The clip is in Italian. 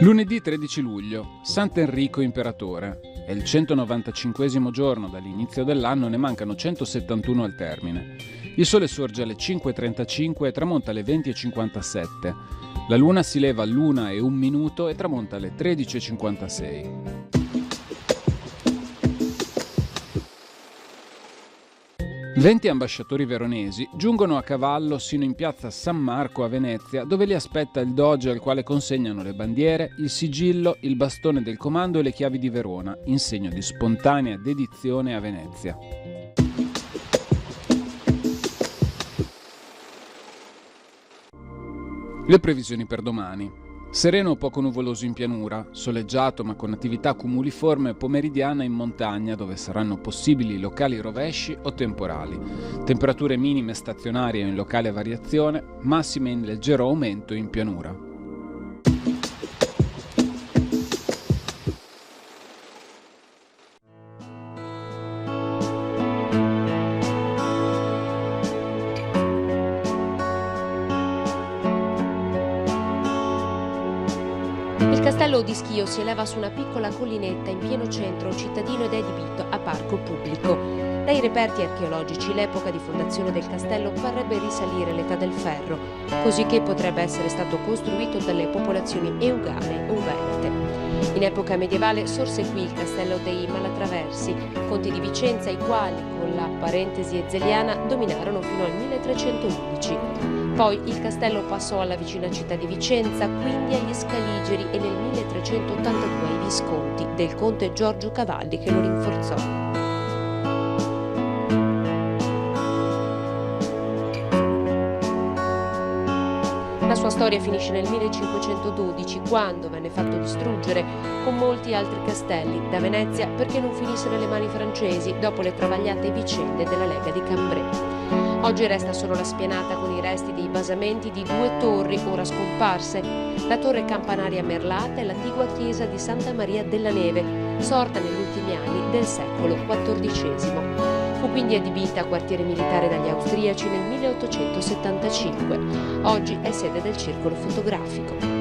Lunedì 13 luglio, Sant'Enrico Imperatore. È il 195esimo giorno dall'inizio dell'anno, ne mancano 171 al termine. Il sole sorge alle 5:35 e tramonta alle 20:57. La luna si leva all'1:01 e tramonta alle 13:56. 20 ambasciatori veronesi giungono a cavallo sino in piazza San Marco a Venezia, dove li aspetta il doge al quale consegnano le bandiere, il sigillo, il bastone del comando e le chiavi di Verona, in segno di spontanea dedizione a Venezia. Le previsioni per domani. Sereno o poco nuvoloso in pianura, soleggiato ma con attività cumuliforme pomeridiana in montagna dove saranno possibili locali rovesci o temporali. Temperature minime stazionarie in locale variazione, massime in leggero aumento in pianura. Il castello di Schio si eleva su una piccola collinetta in pieno centro cittadino ed è adibito a parco pubblico. Dai reperti archeologici l'epoca di fondazione del castello parrebbe risalire all'età del ferro, così che potrebbe essere stato costruito dalle popolazioni eugane o venete. In epoca medievale sorse qui il castello dei Malatraversi, conti di Vicenza, i quali, con la parentesi ezeliana, dominarono fino al 1311. Poi il castello passò alla vicina città di Vicenza, quindi agli Scaligeri, e nel 1382 ai Visconti del conte Giorgio Cavalli che lo rinforzò. La sua storia finisce nel 1512, quando venne fatto distruggere, con molti altri castelli, da Venezia perché non finisse nelle mani francesi dopo le travagliate vicende della Lega di Cambrai. Oggi resta solo la spianata con i resti dei basamenti di 2 torri ora scomparse, la torre campanaria merlata e l'antigua chiesa di Santa Maria della Neve, sorta negli ultimi anni del secolo XIV. Fu quindi adibita a quartiere militare dagli austriaci nel 1875. Oggi è sede del circolo fotografico.